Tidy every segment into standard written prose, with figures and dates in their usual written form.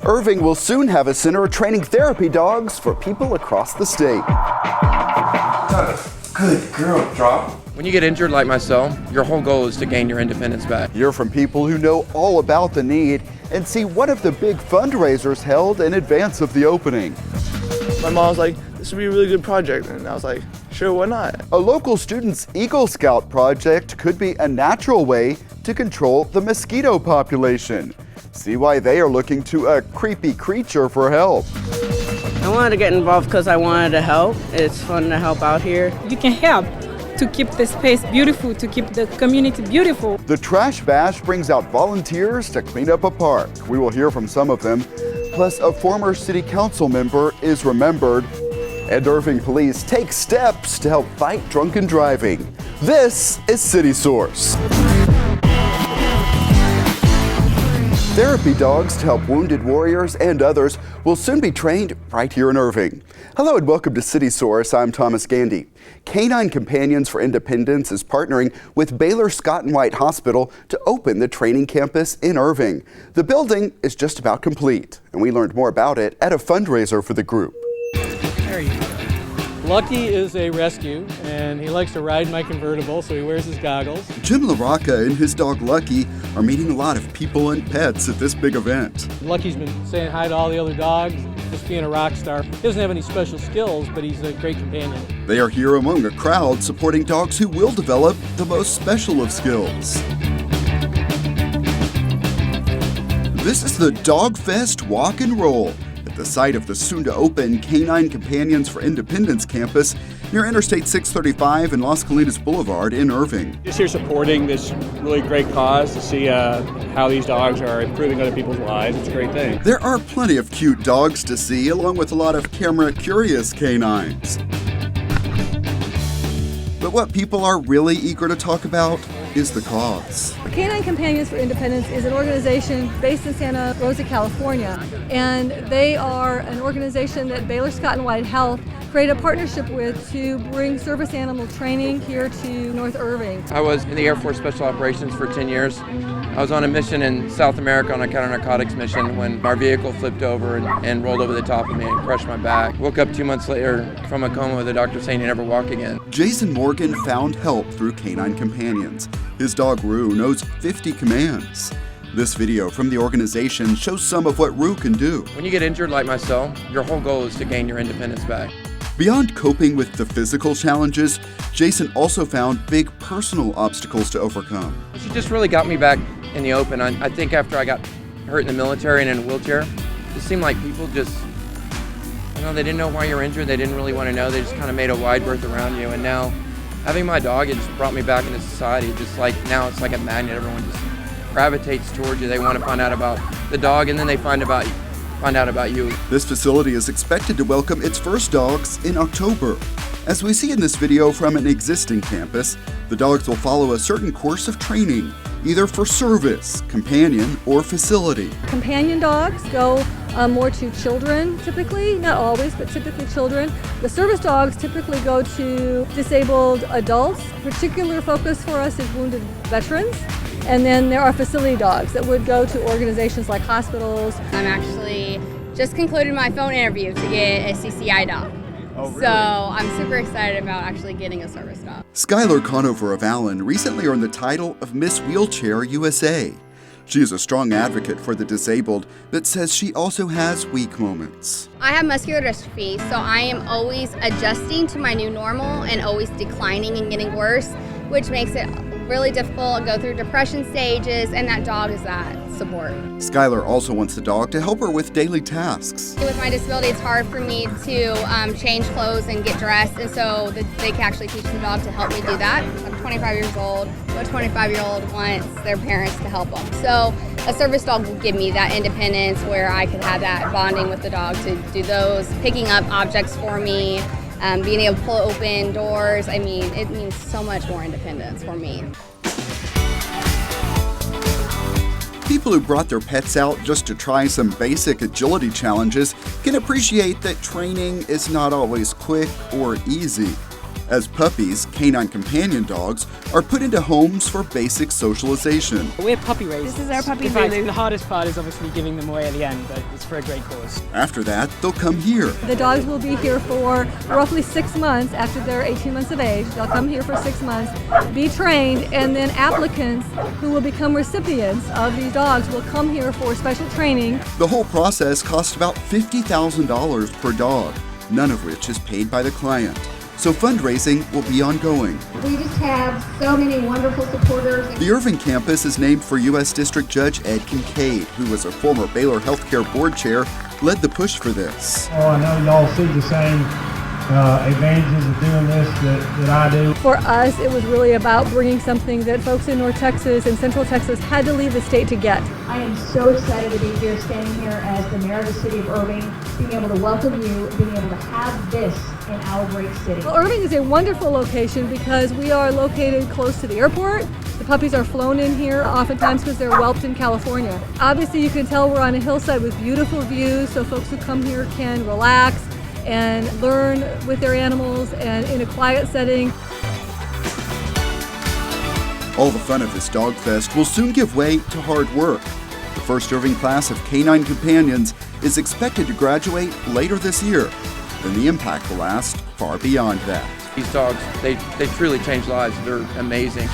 Irving will soon have a center training therapy dogs for people across the state. Good girl, drop. When you get injured like myself, your whole goal is to gain your independence back. Hear from people who know all about the need and see one of the big fundraisers held in advance of the opening. My mom was like, this would be a really good project, and I was like, sure, why not? A local student's Eagle Scout project could be a natural way to control the mosquito population. See why they are looking to a creepy creature for help. I wanted to get involved because I wanted to help. It's fun to help out here. You can help to keep the space beautiful, to keep the community beautiful. The Trash Bash brings out volunteers to clean up a park. We will hear from some of them. Plus, a former city council member is remembered. And Irving Police take steps to help fight drunken driving. This is City Source. Therapy dogs to help wounded warriors and others will soon be trained right here in Irving. Hello and welcome to City Source. I'm Thomas Gandy. Canine Companions for Independence is partnering with Baylor Scott & White Hospital to open the training campus in Irving. The building is just about complete, and we learned more about it at a fundraiser for the group. There you go. Lucky is a rescue, and he likes to ride my convertible, so he wears his goggles. Jim LaRocca and his dog Lucky are meeting a lot of people and pets at this big event. Lucky's been saying hi to all the other dogs, just being a rock star. He doesn't have any special skills, but he's a great companion. They are here among a crowd supporting dogs who will develop the most special of skills. This is the Dog Fest Walk and Roll at the site of the soon-to-open Canine Companions for Independence campus near Interstate 635 and Las Colinas Boulevard in Irving. Just here supporting this really great cause to see how these dogs are improving other people's lives. It's a great thing. There are plenty of cute dogs to see, along with a lot of camera-curious canines. But what people are really eager to talk about is the cause. Canine Companions for Independence is an organization based in Santa Rosa, California, and they are an organization that Baylor Scott & White Health created a partnership with to bring service animal training here to North Irving. I was in the Air Force Special Operations for 10 years. I was on a mission in South America on a counter-narcotics mission when our vehicle flipped over and rolled over the top of me and crushed my back. Woke up 2 months later from a coma with the doctor saying he'd never walk again. Jason Morgan found help through Canine Companions. His dog Rue knows 50 commands. This video from the organization shows some of what Rue can do. When you get injured like myself, your whole goal is to gain your independence back. Beyond coping with the physical challenges, Jason also found big personal obstacles to overcome. She just really got me back in the open. I think after I got hurt in the military and in a wheelchair, it seemed like people just, they didn't know why you're injured. They didn't really want to know. They just kind of made a wide berth around you. And now, having my dog, it just brought me back into society. Just like now it's like a magnet. Everyone just gravitates towards you. They want to find out about the dog, and then they find out about you. This facility is expected to welcome its first dogs in October. As we see in this video from an existing campus, the dogs will follow a certain course of training, either for service, companion, or facility. Companion dogs go more to children typically, not always, but typically children. The service dogs typically go to disabled adults. Particular focus for us is wounded veterans. And then there are facility dogs that would go to organizations like hospitals. I'm actually just concluded my phone interview to get a CCI dog. Oh, really? So I'm super excited about actually getting a service dog. Skylar Conover of Allen recently earned the title of Miss Wheelchair USA. She is a strong advocate for the disabled, but says she also has weak moments. I have muscular dystrophy, so I am always adjusting to my new normal and always declining and getting worse, which makes it really difficult. I go through depression stages, and that dog is that support. Skylar also wants the dog to help her with daily tasks. With my disability, it's hard for me to change clothes and get dressed, and so they can actually teach the dog to help me do that. I'm 25 years old. A 25-year-old wants their parents to help them. So a service dog will give me that independence where I could have that bonding with the dog to do those, picking up objects for me, being able to pull open doors. I mean, it means so much more independence for me. People who brought their pets out just to try some basic agility challenges can appreciate that training is not always quick or easy. As puppies, canine companion dogs are put into homes for basic socialization. We're puppy raisers. This is our puppy In fact, Lulu. the hardest part is obviously giving them away at the end, but it's for a great cause. After that, they'll come here. The dogs will be here for roughly 6 months after they're 18 months of age. They'll come here for 6 months, be trained, and then applicants who will become recipients of these dogs will come here for special training. The whole process costs about $50,000 per dog, none of which is paid by the client. So fundraising will be ongoing. We just have so many wonderful supporters. The Irving campus is named for U.S. District Judge Ed Kincaid, who was a former Baylor Healthcare Board Chair, led the push for this. Oh, I know y'all see the same advantages of doing this that I do. For us, it was really about bringing something that folks in North Texas and Central Texas had to leave the state to get. I am so excited to be here, standing here as the mayor of the city of Irving, being able to welcome you, being able to have this in our great city. Well, Irving is a wonderful location because we are located close to the airport. The puppies are flown in here oftentimes because they're whelped in California. Obviously, you can tell we're on a hillside with beautiful views, so folks who come here can relax and learn with their animals and in a quiet setting. All the fun of this dog fest will soon give way to hard work. The first Irving class of Canine Companions is expected to graduate later this year, and the impact will last far beyond that. These dogs, they truly change lives. They're amazing.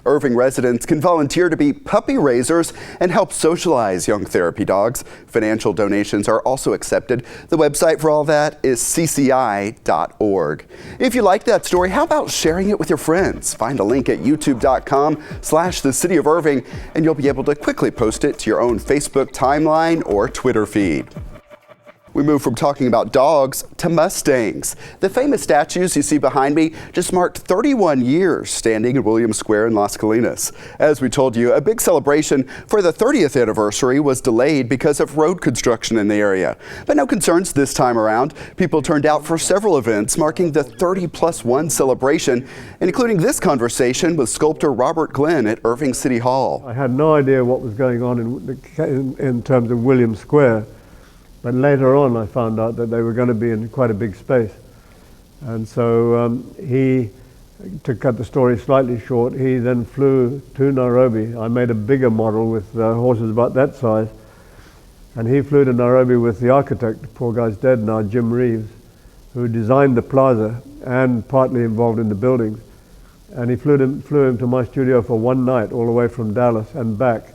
Irving residents can volunteer to be puppy raisers and help socialize young therapy dogs. Financial donations are also accepted. The website for all that is cci.org. If you like that story, how about sharing it with your friends? Find a link at youtube.com/the City of Irving, and you'll be able to quickly post it to your own Facebook timeline or Twitter feed. We move from talking about dogs to Mustangs. The famous statues you see behind me just marked 31 years standing in Williams Square in Las Colinas. As we told you, a big celebration for the 30th anniversary was delayed because of road construction in the area. But no concerns this time around. People turned out for several events marking the 30+1 celebration, including this conversation with sculptor Robert Glenn at Irving City Hall. I had no idea what was going on in terms of Williams Square. But later on, I found out that they were going to be in quite a big space. And so to cut the story slightly short, he then flew to Nairobi. I made a bigger model with horses about that size. And he flew to Nairobi with the architect, the poor guy's dead now, Jim Reeves, who designed the plaza and partly involved in the buildings. And he flew him to my studio for one night, all the way from Dallas and back.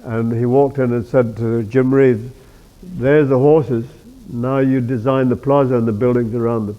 And he walked in and said to Jim Reeves, "There's the horses. Now you design the plaza and the buildings around them."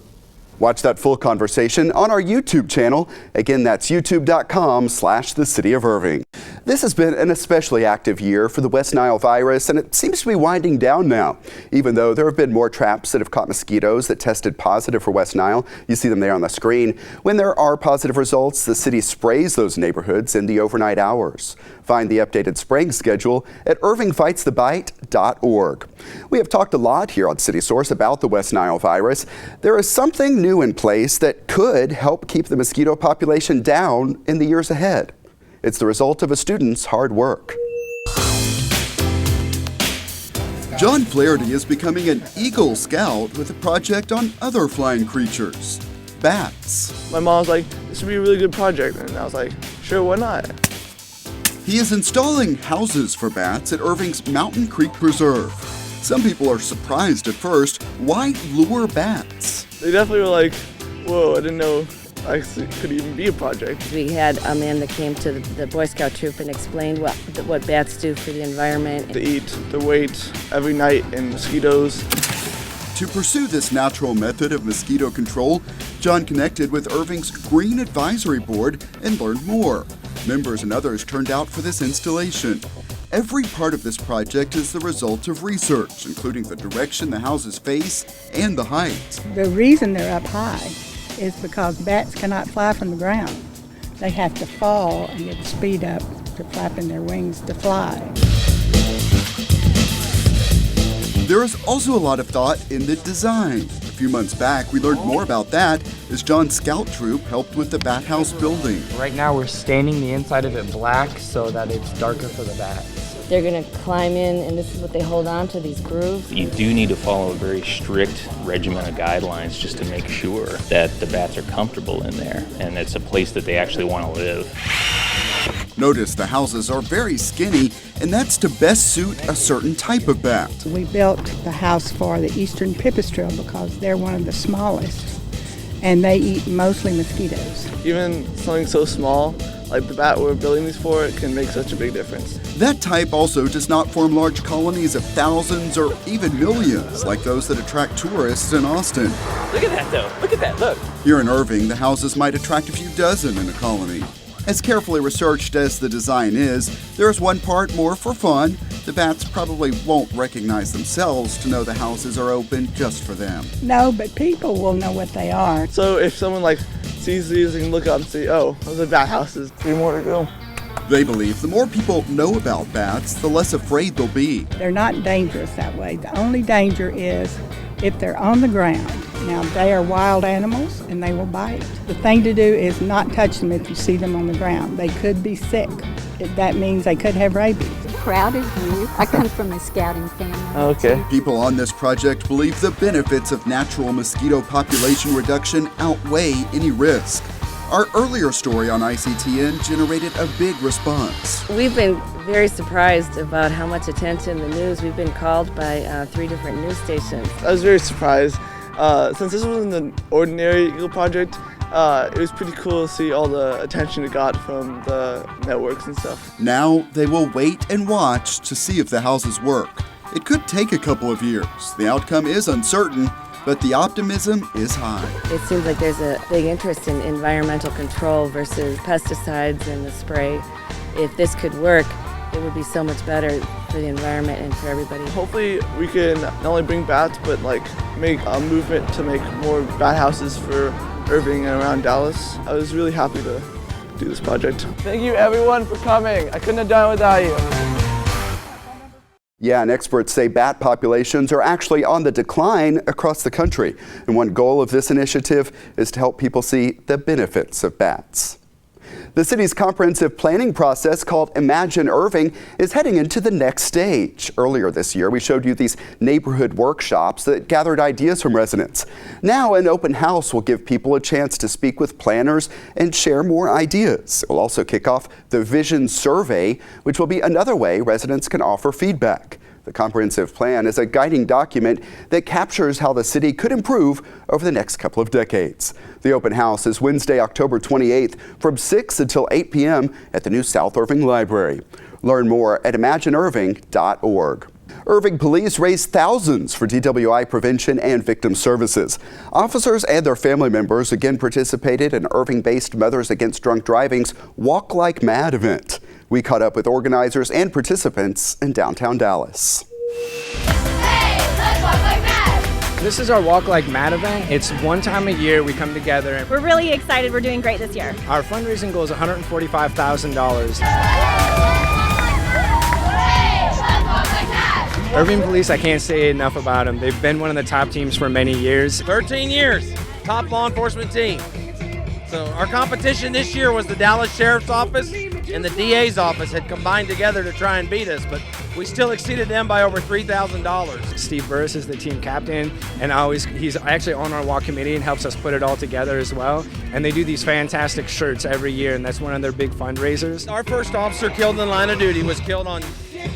Watch that full conversation on our YouTube channel. Again, that's youtube.com/the City of Irving. This has been an especially active year for the West Nile virus, and it seems to be winding down now. Even though there have been more traps that have caught mosquitoes that tested positive for West Nile, you see them there on the screen. When there are positive results, the city sprays those neighborhoods in the overnight hours. Find the updated spraying schedule at irvingfightsthebite.org. We have talked a lot here on City Source about the West Nile virus. There is something new in place that could help keep the mosquito population down in the years ahead. It's the result of a student's hard work. John Flaherty is becoming an Eagle Scout with a project on other flying creatures, bats. My mom was like, this would be a really good project, and I was like, sure, why not? He is installing houses for bats at Irving's Mountain Creek Preserve. Some people are surprised at first. Why lure bats? They definitely were like, whoa, I didn't know I could even be a project. We had a man that came to the Boy Scout troop and explained what bats do for the environment. They eat, they wait every night in mosquitoes. To pursue this natural method of mosquito control, John connected with Irving's Green Advisory Board and learned more. Members and others turned out for this installation. Every part of this project is the result of research, including the direction the houses face and the height. The reason they're up high is because bats cannot fly from the ground. They have to fall and get speed up to flapping their wings to fly. There is also a lot of thought in the design. A few months back, we learned more about that as John's scout troop helped with the bat house building. Right now we're staining the inside of it black so that it's darker for the bats. they're going to climb in, and this is what they hold on to, these grooves. You do need to follow a very strict regimen of guidelines just to make sure that the bats are comfortable in there and it's a place that they actually want to live. Notice the houses are very skinny, and that's to best suit a certain type of bat. We built the house for the eastern pipistrelle because they're one of the smallest, and they eat mostly mosquitoes. Even something so small, like the bat we're building these for, it can make such a big difference. That type also does not form large colonies of thousands or even millions like those that attract tourists in Austin. Look at that though, look at that, look. Here in Irving, the houses might attract a few dozen in a colony. As carefully researched as the design is, there's one part more for fun. The bats probably won't recognize themselves to know the houses are open just for them. No, but people will know what they are. So if someone sees these, they can look up and see, oh, those are bat houses. 3 more to go. They believe the more people know about bats, the less afraid they'll be. They're not dangerous that way. The only danger is if they're on the ground. Now, they are wild animals and they will bite. The thing to do is not touch them if you see them on the ground. They could be sick. That means they could have rabies. Proud of you. I come from a scouting family. Okay. People on this project believe the benefits of natural mosquito population reduction outweigh any risk. Our earlier story on ICTN generated a big response. We've been very surprised about how much attention the news. We've been called by 3 different news stations. I was very surprised. Since this wasn't an ordinary Eagle project, it was pretty cool to see all the attention it got from the networks and stuff. Now they will wait and watch to see if the houses work. It could take a couple of years. The outcome is uncertain, but the optimism is high. It seems like there's a big interest in environmental control versus pesticides and the spray. If this could work, it would be so much better for the environment and for everybody. Hopefully we can not only bring bats, but make a movement to make more bat houses for Irving and around Dallas. I was really happy to do this project. Thank you everyone for coming. I couldn't have done it without you. Yeah, and experts say bat populations are actually on the decline across the country. And one goal of this initiative is to help people see the benefits of bats. The city's comprehensive planning process called Imagine Irving is heading into the next stage. Earlier this year, we showed you these neighborhood workshops that gathered ideas from residents. Now, an open house will give people a chance to speak with planners and share more ideas. It will also kick off the Vision Survey, which will be another way residents can offer feedback. The comprehensive plan is a guiding document that captures how the city could improve over the next couple of decades. The open house is Wednesday, October 28th from 6 until 8 p.m. at the new South Irving Library. Learn more at imagineirving.org. Irving Police raised thousands for DWI prevention and victim services. Officers and their family members again participated in Irving-based Mothers Against Drunk Driving's Walk Like Mad event. We caught up with organizers and participants in downtown Dallas. Hey, let's walk like mad! This is our Walk Like Mad event. It's one time a year we come together. We're really excited. We're doing great this year. Our fundraising goal is $145,000. Irving Police, I can't say enough about them. They've been one of the top teams for many years. 13 years, top law enforcement team. So our competition this year was the Dallas Sheriff's Office and the DA's office had combined together to try and beat us, but we still exceeded them by over $3,000. Steve Burris is the team captain, and he's actually on our walk committee and helps us put it all together as well. And they do these fantastic shirts every year, and that's one of their big fundraisers. Our first officer killed in the line of duty was killed on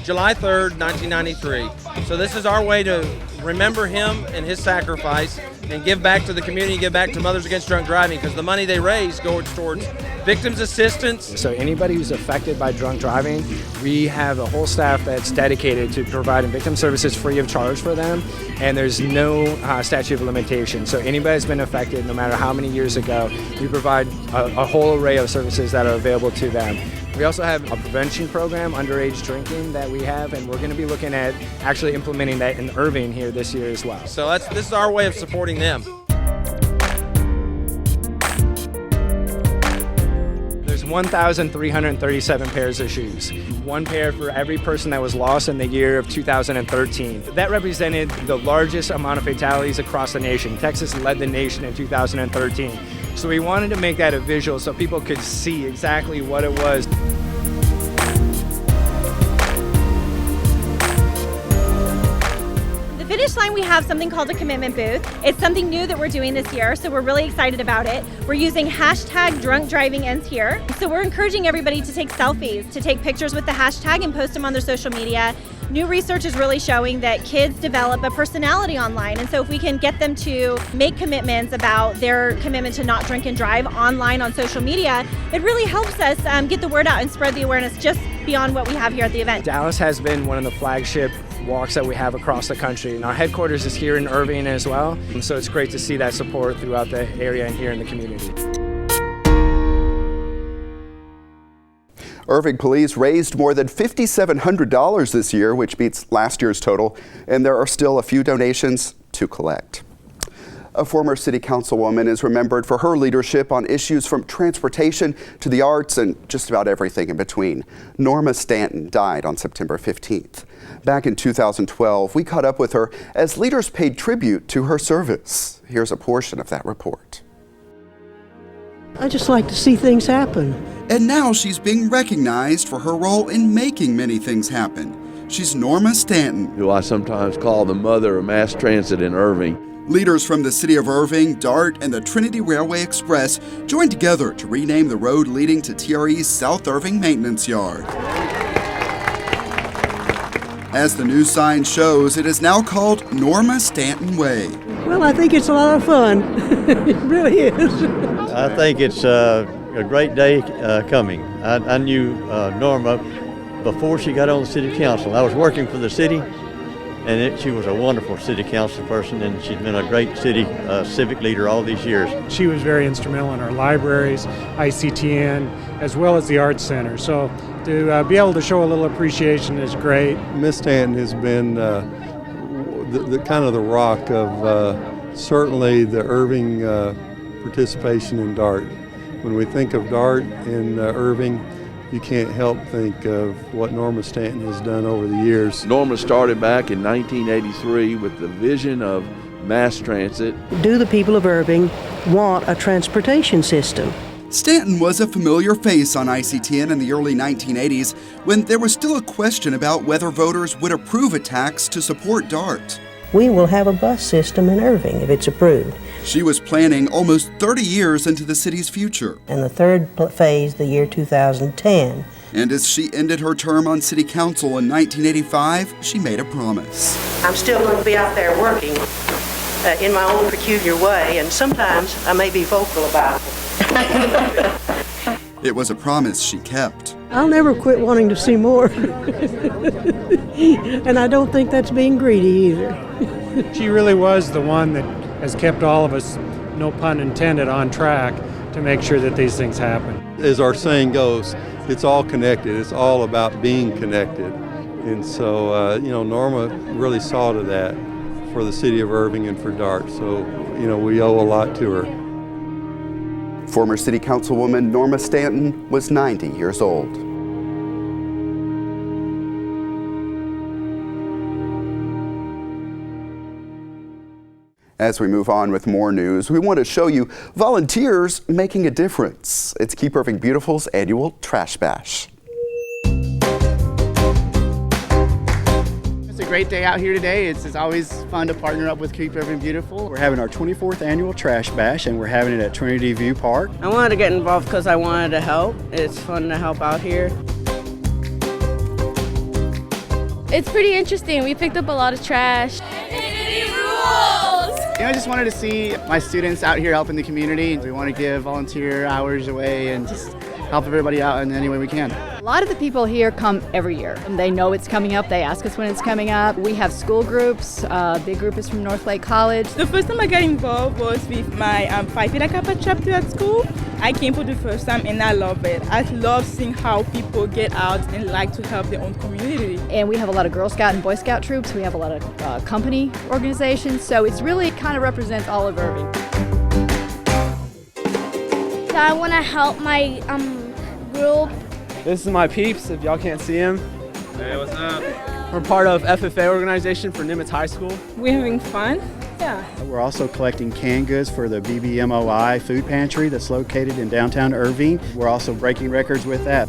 July 3rd, 1993. So this is our way to remember him and his sacrifice and give back to the community, give back to Mothers Against Drunk Driving, because the money they raise goes towards victims assistance. So anybody who's affected by drunk driving, we have a whole staff that's dedicated to providing victim services free of charge for them, and there's no statute of limitations. So anybody that's been affected, no matter how many years ago, we provide a whole array of services that are available to them. We also have a prevention program, underage drinking, that we have, and we're going to be looking at actually implementing that in Irving here this year as well. So this is our way of supporting them. There's 1,337 pairs of shoes. One pair for every person that was lost in the year of 2013. That represented the largest amount of fatalities across the nation. Texas led the nation in 2013. So we wanted to make that a visual so people could see exactly what it was. finish line, we have something called a commitment booth. It's something new that we're doing this year, so we're really excited about it. We're using hashtag drunk driving ends here. So we're encouraging everybody to take selfies, to take pictures with the hashtag and post them on their social media. New research is really showing that kids develop a personality online, and so if we can get them to make commitments about their commitment to not drink and drive online on social media, it really helps us get the word out and spread the awareness just beyond what we have here at the event. Dallas has been one of the flagship walks that we have across the country, and our headquarters is here in Irving as well, and so it's great to see that support throughout the area and here in the community. Irving Police raised more than $5,700 this year, which beats last year's total, and there are still a few donations to collect. A former city councilwoman is remembered for her leadership on issues from transportation to the arts and just about everything in between. Norma Stanton died on September 15th. Back in 2012, we caught up with her as leaders paid tribute to her service. Here's a portion of that report. I just like to see things happen. And now she's being recognized for her role in making many things happen. She's Norma Stanton, who I sometimes call the mother of mass transit in Irving. Leaders from the city of Irving, DART, and the Trinity Railway Express joined together to rename the road leading to TRE's South Irving Maintenance Yard. As the new sign shows, it is now called Norma Stanton Way. Well, I think it's a lot of fun. It really is. I think it's a great day coming. I knew Norma before she got on the city council. I was working for the city, and she was a wonderful city council person, and she's been a great city civic leader all these years. She was very instrumental in our libraries, ICTN, as well as the Arts Center. So to be able to show a little appreciation is great. Miss Stanton has been the kind of the rock of certainly the Irving participation in DART. When we think of DART in Irving, you can't help think of what Norma Stanton has done over the years. Norma started back in 1983 with the vision of mass transit. Do the people of Irving want a transportation system? Stanton was a familiar face on ICTN in the early 1980s when there was still a question about whether voters would approve a tax to support DART. We will have a bus system in Irving if it's approved. She was planning almost 30 years into the city's future. And the third phase, the year 2010. And as she ended her term on city council in 1985, she made a promise. I'm still going to be out there working in my own peculiar way, and sometimes I may be vocal about it. It was a promise she kept. I'll never quit wanting to see more. And I don't think that's being greedy either. She really was the one that has kept all of us, no pun intended, on track to make sure that these things happen. As our saying goes, it's all connected. It's all about being connected. And so, Norma really saw to that for the city of Irving and for DART. So, we owe a lot to her. Former city councilwoman Norma Stanton was 90 years old. As we move on with more news, we want to show you volunteers making a difference. It's Keep Irving Beautiful's annual Trash Bash. It's a great day out here today. It's always fun to partner up with Keep Irving Beautiful. We're having our 24th annual Trash Bash, and we're having it at Trinity View Park. I wanted to get involved because I wanted to help. It's fun to help out here. It's pretty interesting. We picked up a lot of trash. I just wanted to see my students out here helping the community. We want to give volunteer hours away and just help everybody out in any way we can. A lot of the people here come every year. They know it's coming up. They ask us when it's coming up. We have school groups. Big group is from North Lake College. The first time I got involved was with my Phi Beta Kappa chapter at school. I came for the first time and I love it. I love seeing how people get out and like to help their own community. And we have a lot of Girl Scout and Boy Scout troops. We have a lot of company organizations. So it's really kind of represents all of Irving. I want to help my group. This is my peeps, if y'all can't see him. Hey, what's up? We're part of FFA organization for Nimitz High School. We're having fun. Yeah. We're also collecting canned goods for the BBMOI food pantry that's located in downtown Irving. We're also breaking records with that.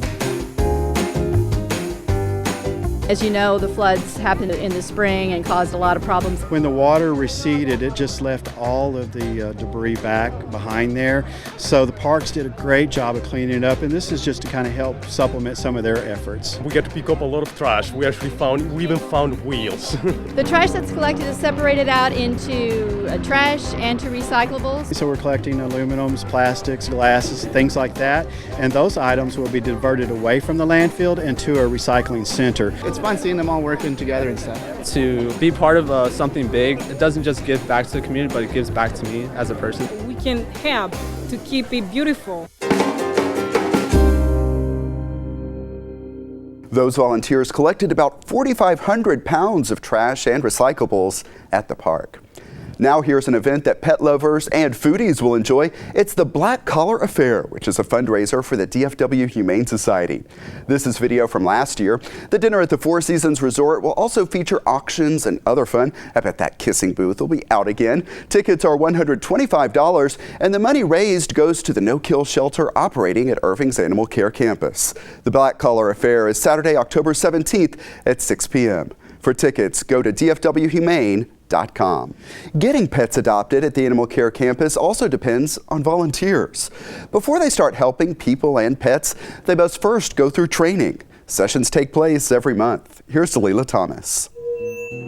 As you know, the floods happened in the spring and caused a lot of problems. When the water receded, it just left all of the debris back behind there. So the parks did a great job of cleaning it up, and this is just to kind of help supplement some of their efforts. We get to pick up a lot of trash. We even found wheels. The trash that's collected is separated out into trash and to recyclables. So we're collecting aluminums, plastics, glasses, things like that, and those items will be diverted away from the landfill into a recycling center. It's fun seeing them all working together and stuff. To be part of something big, it doesn't just give back to the community, but it gives back to me as a person. We can help to keep it beautiful. Those volunteers collected about 4,500 pounds of trash and recyclables at the park. Now here's an event that pet lovers and foodies will enjoy. It's the Black Collar Affair, which is a fundraiser for the DFW Humane Society. This is video from last year. The dinner at the Four Seasons Resort will also feature auctions and other fun. I bet that kissing booth will be out again. Tickets are $125, and the money raised goes to the no-kill shelter operating at Irving's Animal Care Campus. The Black Collar Affair is Saturday, October 17th at 6 p.m. For tickets, go to dfwhumane.com. Getting pets adopted at the Animal Care Campus also depends on volunteers. Before they start helping people and pets, they must first go through training. Sessions take place every month. Here's Dalila Thomas.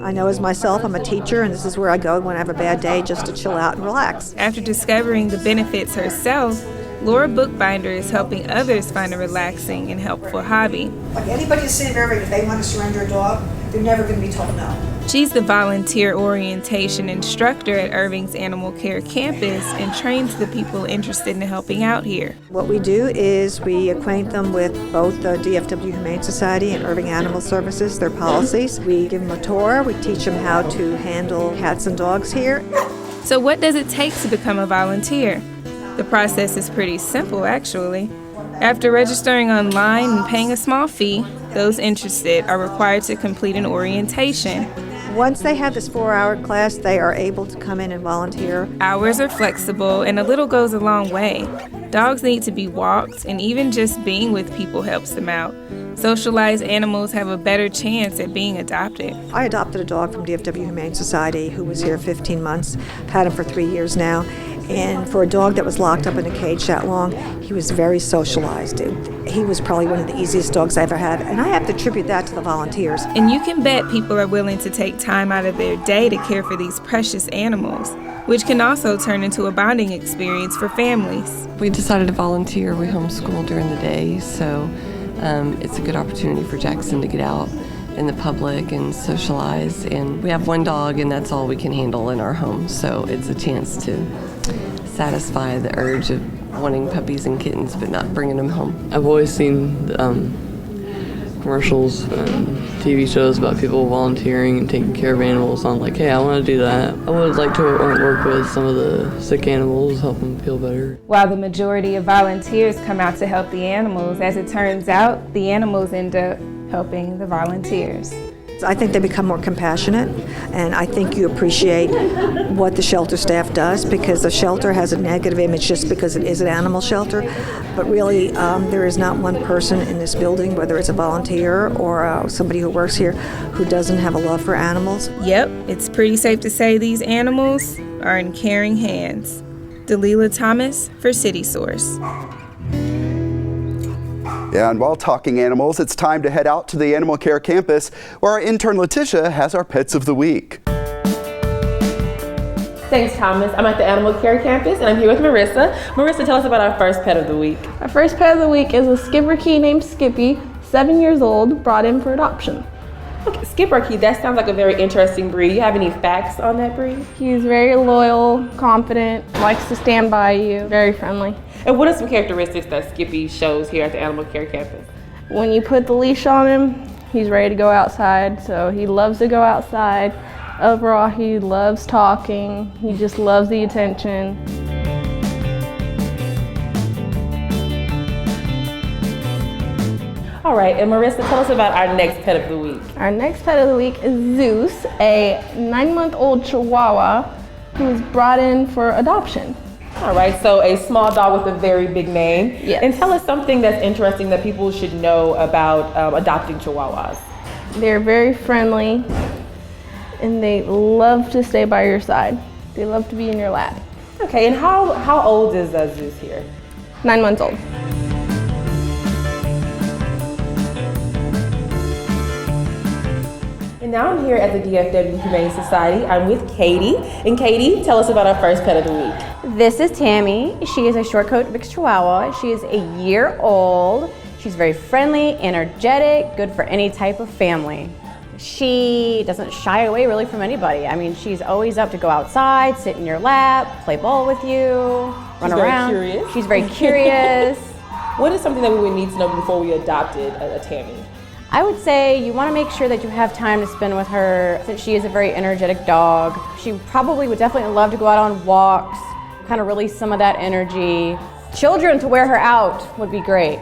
I know as myself, I'm a teacher, and this is where I go when I have a bad day just to chill out and relax. After discovering the benefits herself, Laura Bookbinder is helping others find a relaxing and helpful hobby. Like anybody who's sitting there, if they want to surrender a dog, they're never going to be told no. She's the volunteer orientation instructor at Irving's Animal Care Campus and trains the people interested in helping out here. What we do is we acquaint them with both the DFW Humane Society and Irving Animal Services, their policies. We give them a tour. We teach them how to handle cats and dogs here. So what does it take to become a volunteer? The process is pretty simple, actually. After registering online and paying a small fee, those interested are required to complete an orientation. Once they have this 4-hour class, they are able to come in and volunteer. Hours are flexible, and a little goes a long way. Dogs need to be walked, and even just being with people helps them out. Socialized animals have a better chance at being adopted. I adopted a dog from DFW Humane Society who was here 15 months. I've had him for 3 years now. And for a dog that was locked up in a cage that long, he was very socialized. He was probably one of the easiest dogs I ever had, and I have to attribute that to the volunteers. And you can bet people are willing to take time out of their day to care for these precious animals, which can also turn into a bonding experience for families. We decided to volunteer. We homeschool during the day, so it's a good opportunity for Jackson to get out in the public and socialize. And we have one dog, and that's all we can handle in our home, so it's a chance to satisfy the urge of wanting puppies and kittens but not bringing them home. I've always seen commercials and TV shows about people volunteering and taking care of animals. I'm like, hey, I want to do that. I would like to work with some of the sick animals, help them feel better. While the majority of volunteers come out to help the animals, as it turns out, the animals end up helping the volunteers. I think they become more compassionate, and I think you appreciate what the shelter staff does, because the shelter has a negative image just because it is an animal shelter. But really, there is not one person in this building, whether it's a volunteer or somebody who works here, who doesn't have a love for animals. Yep, it's pretty safe to say these animals are in caring hands. Dalila Thomas for City Source. Yeah, and while talking animals, it's time to head out to the Animal Care Campus, where our intern Letitia has our Pets of the Week. Thanks, Thomas. I'm at the Animal Care Campus, and I'm here with Marissa. Marissa, tell us about our first pet of the week. Our first pet of the week is a Skipperkey named Skippy, 7 years old, brought in for adoption. Okay, Skipperkey, that sounds like a very interesting breed. You have any facts on that breed? He's very loyal, confident, likes to stand by you, very friendly. And what are some characteristics that Skippy shows here at the Animal Care Campus? When you put the leash on him, he's ready to go outside, so he loves to go outside. Overall, he loves talking. He just loves the attention. All right, and Marissa, tell us about our next pet of the week. Our next pet of the week is Zeus, a 9-month-old Chihuahua who was brought in for adoption. All right, so a small dog with a very big name. Yes. And tell us something that's interesting that people should know about adopting Chihuahuas. They're very friendly and they love to stay by your side. They love to be in your lap. Okay, and how old is Zeus here? 9 months old. And now I'm here at the DFW Humane Society. I'm with Katie. And Katie, tell us about our first pet of the week. This is Tammy. She is a short coat mixed Chihuahua. She is a year old. She's very friendly, energetic, good for any type of family. She doesn't shy away really from anybody. I mean, she's always up to go outside, sit in your lap, play ball with you, run around. She's very curious. She's very curious. What is something that we would need to know before we adopted a Tammy? I would say you want to make sure that you have time to spend with her, since she is a very energetic dog. She probably would definitely love to go out on walks, kind of release some of that energy. Children to wear her out would be great.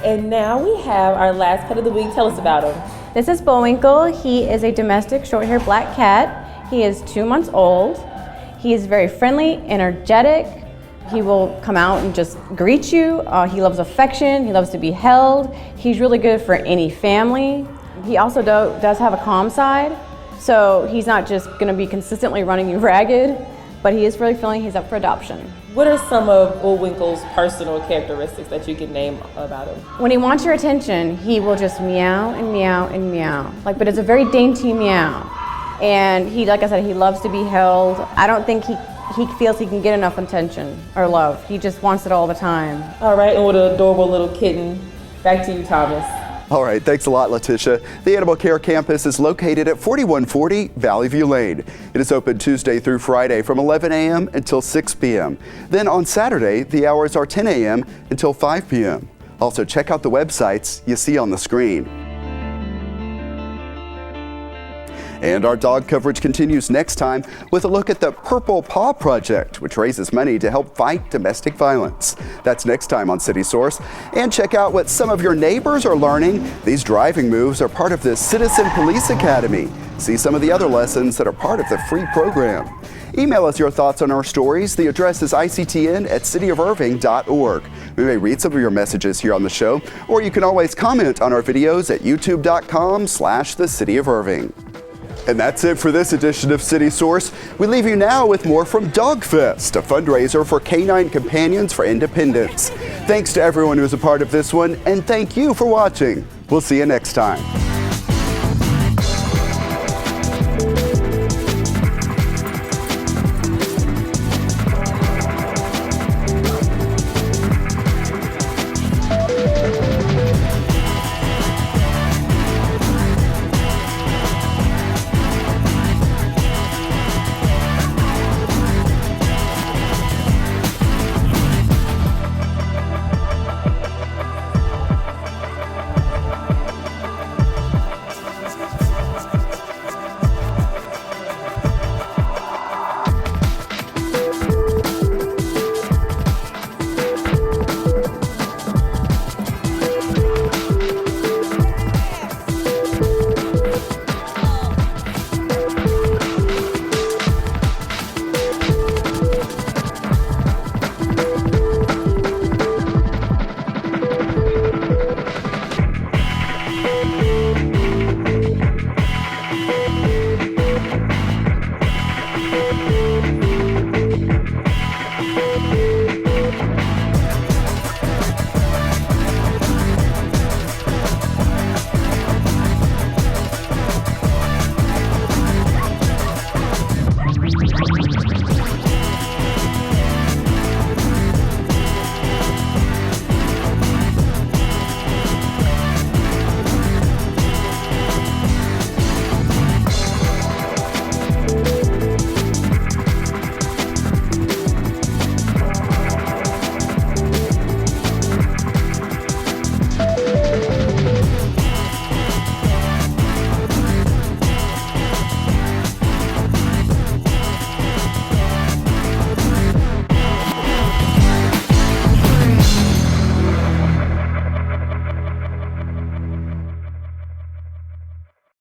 And now we have our last pet of the week. Tell us about him. This is Bullwinkle. He is a domestic short-haired black cat. He is 2 months old. He is very friendly, energetic. He will come out and just greet you. He loves affection. He loves to be held. He's really good for any family. He also does have a calm side, so he's not just going to be consistently running you ragged, but he is really feeling he's up for adoption. What are some of Bullwinkle's personal characteristics that you can name about him? When he wants your attention, he will just meow and meow and meow. But it's a very dainty meow. And he, like I said, he loves to be held. I don't think he feels he can get enough attention or love. He just wants it all the time. All right, and what an adorable little kitten. Back to you, Thomas. All right, thanks a lot, Letitia. The Animal Care Campus is located at 4140 Valley View Lane. It is open Tuesday through Friday from 11 a.m. until 6 p.m. Then on Saturday, the hours are 10 a.m. until 5 p.m. Also, check out the websites you see on the screen. And our dog coverage continues next time with a look at the Purple Paw Project, which raises money to help fight domestic violence. That's next time on City Source. And check out what some of your neighbors are learning. These driving moves are part of the Citizen Police Academy. See some of the other lessons that are part of the free program. Email us your thoughts on our stories. The address is ictn@cityofirving.org. We may read some of your messages here on the show, or you can always comment on our videos at youtube.com/thecityofirving. And that's it for this edition of City Source. We leave you now with more from Dog Fest, a fundraiser for Canine Companions for Independence. Thanks to everyone who was a part of this one, and thank you for watching. We'll see you next time.